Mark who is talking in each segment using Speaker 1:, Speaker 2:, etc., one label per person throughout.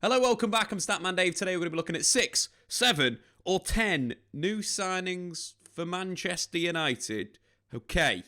Speaker 1: Hello, welcome back. I'm Statman Dave. Today we're going to be looking at 6, 7 or 10 new signings for Manchester United. Okay,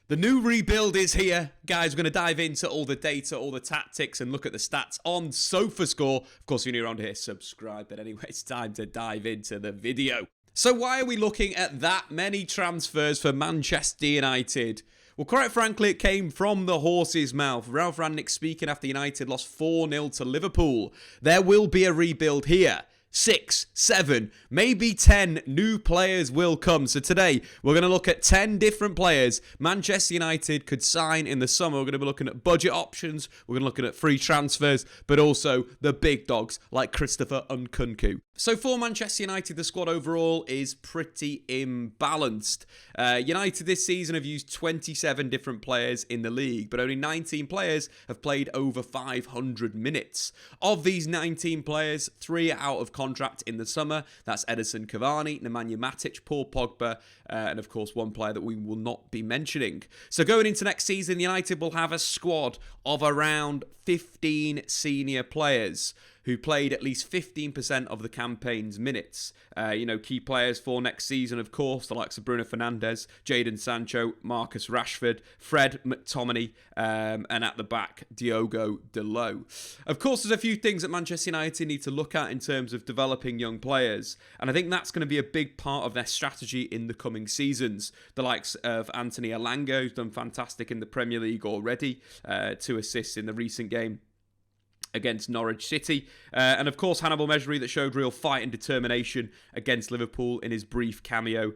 Speaker 1: the new rebuild is here. Guys, we're going to dive into all the data, all the tactics and look at the stats on SofaScore. Of course, if you're new around here, subscribe. But anyway, it's time to dive into the video. So why are we looking at that many transfers for Manchester United? Well, quite frankly, it came from the horse's mouth. Ralf Rangnick speaking after United lost 4-0 to Liverpool. There will be a rebuild here. 6, 7, maybe 10 new players will come. So today, we're going to look at 10 different players Manchester United could sign in the summer. We're going to be looking at budget options. We're going to be looking at free transfers, but also the big dogs like Christopher Nkunku. So for Manchester United, the squad overall is pretty imbalanced. United this season have used 27 different players in the league, but only 19 players have played over 500 minutes. Of these 19 players, 3 are out of contract in the summer. That's Edinson Cavani, Nemanja Matic, Paul Pogba, and of course one player that we will not be mentioning. So going into next season, United will have a squad of around 15 senior players who played at least 15% of the campaign's minutes. Key players for next season, of course, the likes of Bruno Fernandes, Jadon Sancho, Marcus Rashford, Fred McTominay, and at the back, Diogo Dalot. Of course, there's a few things that Manchester United need to look at in terms of developing young players, and I think that's going to be a big part of their strategy in the coming seasons. The likes of Anthony Elanga, who's done fantastic in the Premier League already, 2 assists in the recent game against Norwich City. And of course, Hannibal Mejbri that showed real fight and determination against Liverpool in his brief cameo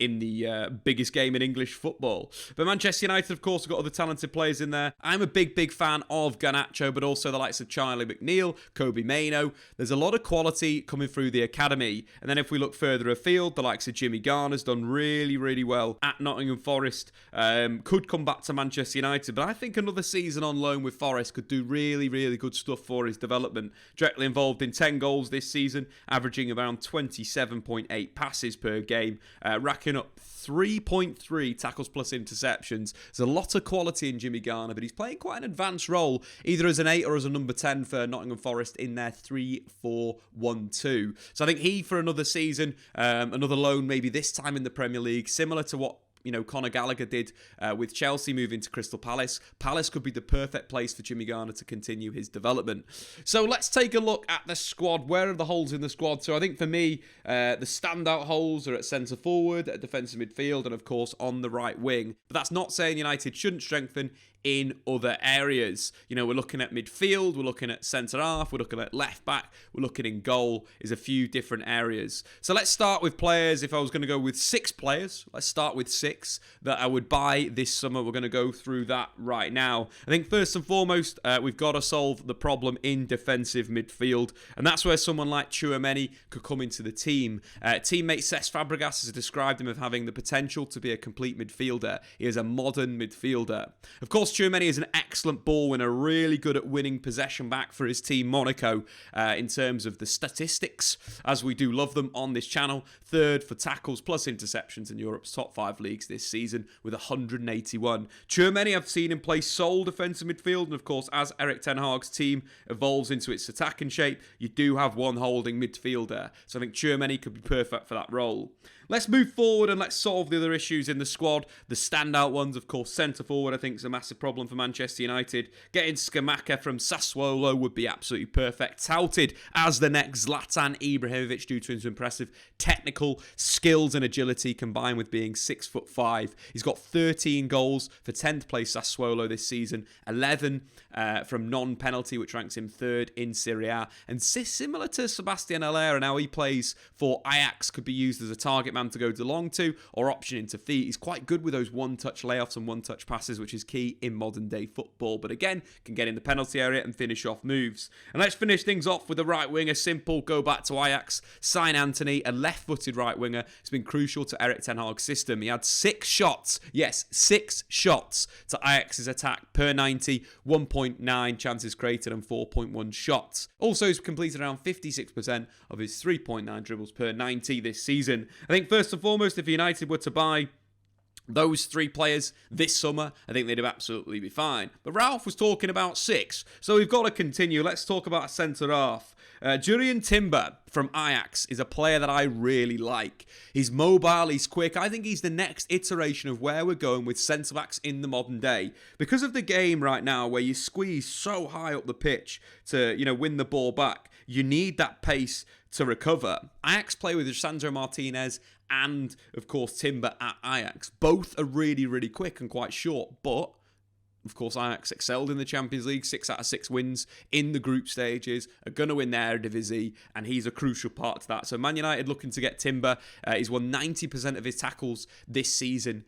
Speaker 1: in the biggest game in English football. But Manchester United, of course, have got other talented players in there. I'm a big fan of Garnacho, but also the likes of Charlie McNeil, Kobe Mainoo. There's a lot of quality coming through the academy. And then if we look further afield, the likes of Jimmy Garner's done really well at Nottingham Forest. Could come back to Manchester United, but I think another season on loan with Forest could do really good stuff for his development. Directly involved in 10 goals this season, averaging around 27.8 passes per game, racking up 3.3 tackles plus interceptions. There's a lot of quality in Jimmy Garner, but he's playing quite an advanced role, either as an 8 or as a number 10 for Nottingham Forest in their 3-4-1-2. So I think he, for another season, another loan maybe this time in the Premier League, similar to what Conor Gallagher did with Chelsea moving to Crystal Palace. Palace could be the perfect place for Jimmy Garner to continue his development. So let's take a look at the squad. Where are the holes in the squad? So I think for me, the standout holes are at centre forward, at defensive midfield, and of course on the right wing. But that's not saying United shouldn't strengthen in other areas. We're looking at midfield, we're looking at centre half, we're looking at left back, we're looking in goal. Is a few different areas. So let's start with players. If I was going to go with 6 players, let's start with 6 that I would buy this summer. We're going to go through that right now. I think first and foremost, we've got to solve the problem in defensive midfield, and that's where someone like Tchouaméni could come into the team. Teammate Cesc Fabregas has described him as having the potential to be a complete midfielder. He is a modern midfielder. Of course, Tchouaméni is an excellent ball winner, really good at winning possession back for his team Monaco in terms of the statistics, as we do love them on this channel. 3rd for tackles plus interceptions in Europe's top 5 leagues this season with 181. Tchouaméni, I've seen him play sole defensive midfield, and of course, as Erik Ten Hag's team evolves into its attacking shape, you do have one holding midfielder. So I think Tchouaméni could be perfect for that role. Let's move forward and let's solve the other issues in the squad. The standout ones, of course, centre forward, I think is a massive problem for Manchester United. Getting Scamacca from Sassuolo would be absolutely perfect. Touted as the next Zlatan Ibrahimovic due to his impressive technical skills and agility combined with being 6'5". He's got 13 goals for 10th place Sassuolo this season, 11 from non-penalty, which ranks him 3rd in Serie A. And similar to Sebastian Haller and how he plays for Ajax, could be used as a target man to go along to or option into feet. He's quite good with those one-touch layoffs and one-touch passes, which is key in modern-day football. But again, can get in the penalty area and finish off moves. And let's finish things off with the right winger. Simple, go back to Ajax, sign Antony, a left-footed right winger. It's been crucial to Erik Ten Hag's system. He had 6 shots, yes, 6 shots to Ajax's attack per 90, 1.9 chances created and 4.1 shots. Also, he's completed around 56% of his 3.9 dribbles per 90 this season. I think first and foremost, if United were to buy Those 3 players this summer, I think they'd absolutely be fine. But Ralf was talking about 6, so we've got to continue. Let's talk about a centre-half. Jurrien Timber from Ajax is a player that I really like. He's mobile, he's quick. I think he's the next iteration of where we're going with centre-backs in the modern day. Because of the game right now where you squeeze so high up the pitch to, win the ball back, you need that pace to recover. Ajax play with Sandro Martinez and, of course, Timber at Ajax. Both are really, really quick and quite short, but of course, Ajax excelled in the Champions League, 6 out of 6 wins in the group stages, are going to win the Eredivisie, and he's a crucial part to that. So Man United looking to get Timber. He's won 90% of his tackles this season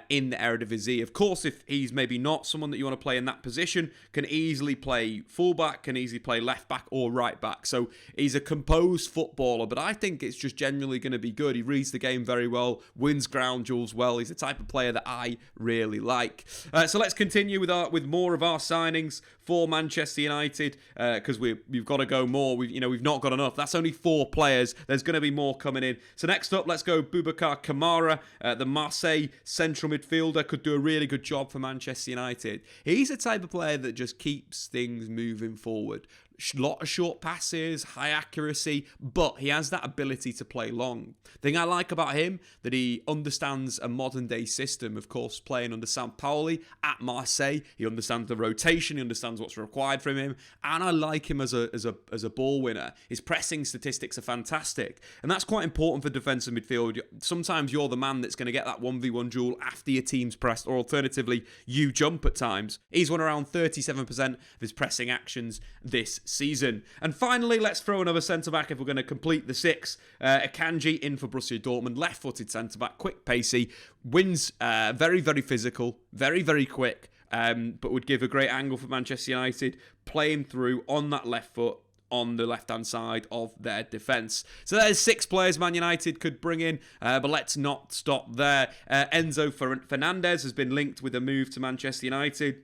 Speaker 1: in the Eredivisie. Of course, if he's maybe not someone that you want to play in that position, can easily play fullback, can easily play left back or right back. So he's a composed footballer, but I think it's just generally going to be good. He reads the game very well, wins ground duels well. He's the type of player that I really like. So let's continue with more of our signings for Manchester United because we've got to go more. We've not got enough. That's only 4 players. There's going to be more coming in. So next up, let's go Boubacar Kamara, the Marseille central midfielder, could do a really good job for Manchester United. He's a type of player that just keeps things moving forward. Lot of short passes, high accuracy, but he has that ability to play long. The thing I like about him, that he understands a modern day system, of course, playing under Sampaoli at Marseille. He understands the rotation, he understands what's required from him, and I like him as a ball winner. His pressing statistics are fantastic, and that's quite important for defensive midfield. Sometimes you're the man that's going to get that 1v1 duel after your team's pressed, or alternatively, you jump at times. He's won around 37% of his pressing actions this season. And finally, let's throw another centre-back if we're going to complete the 6. Akanji in for Borussia Dortmund, left-footed centre-back, quick, pacey, wins, very, very physical, very, very quick, but would give a great angle for Manchester United, playing through on that left foot on the left-hand side of their defence. So there's 6 players Man United could bring in, but let's not stop there. Enzo Fernandez has been linked with a move to Manchester United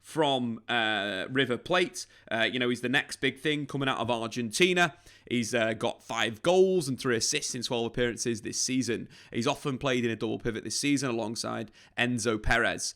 Speaker 1: from River Plate. He's the next big thing coming out of Argentina. He's got 5 goals and 3 assists in 12 appearances this season. He's often played in a double pivot this season alongside Enzo Perez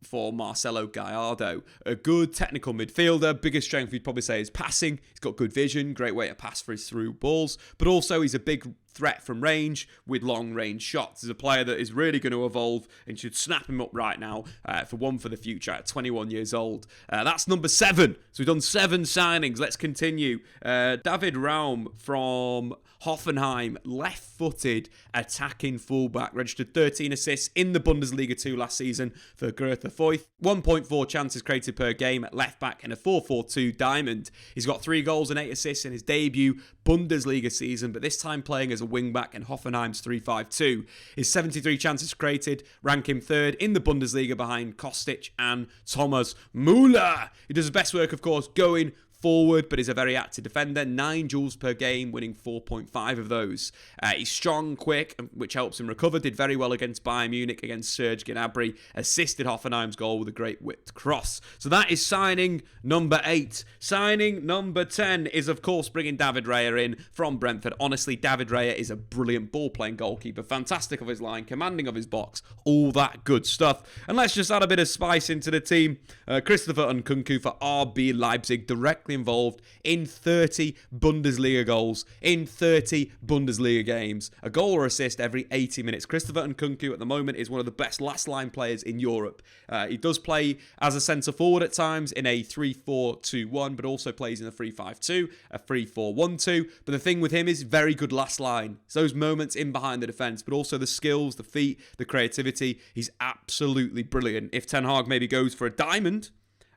Speaker 1: for Marcelo Gallardo. A good technical midfielder. Biggest strength you'd probably say is passing. He's got good vision, great way to pass for his through balls, but also he's a big threat from range with long range shots. He's a player that is really going to evolve and should snap him up right now for the future at 21 years old. That's number 7. So we've done 7 signings. Let's continue. David Raum from Hoffenheim, left-footed attacking fullback, registered 13 assists in the Bundesliga 2 last season for Greuther Fürth. 1.4 chances created per game at left-back and a 4.42 diamond. He's got 3 goals and 8 assists in his debut Bundesliga season, but this time playing as a wing-back in Hoffenheim's 3-5-2. His 73 chances created rank him 3rd in the Bundesliga behind Kostic and Thomas Müller. He does his best work, of course, going forward, but is a very active defender. 9 duels per game, winning 4.5 of those. He's strong, quick, which helps him recover. Did very well against Bayern Munich, against Serge Gnabry. Assisted Hoffenheim's goal with a great whipped cross. So that is signing number 8. Signing number 10 is, of course, bringing David Raya in from Brentford. Honestly, David Raya is a brilliant ball-playing goalkeeper. Fantastic of his line, commanding of his box, all that good stuff. And let's just add a bit of spice into the team. Christopher Nkunku for RB Leipzig, directly involved in 30 Bundesliga goals in 30 Bundesliga games. A goal or assist every 80 minutes. Christopher Nkunku at the moment is one of the best last line players in Europe. He does play as a centre forward at times in a 3-4-2-1, but also plays in a 3-5-2, a 3-4-1-2. But the thing with him is very good last line. It's those moments in behind the defence, but also the skills, the feet, the creativity. He's absolutely brilliant. If Ten Hag maybe goes for a diamond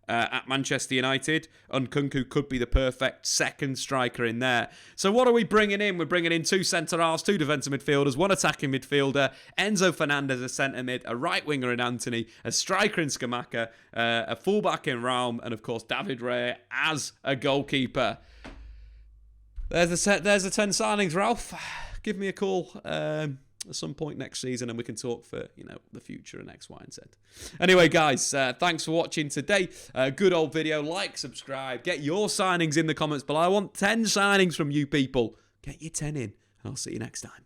Speaker 1: at Manchester United, Nkunku could be the perfect second striker in there. So what are we bringing in? We're bringing in 2 centre-halves, 2 defensive midfielders, 1 attacking midfielder, Enzo Fernandez a centre mid, a right winger in Anthony, a striker in Scamacca, a fullback in Raum, and of course David Raya as a goalkeeper. There's the 10 signings, Ralf. Give me a call at some point next season and we can talk for, the future and X, Y, and Z. Anyway, guys, thanks for watching today. Good old video. Like, subscribe. Get your signings in the comments below. I want 10 signings from you people. Get your 10 in and I'll see you next time.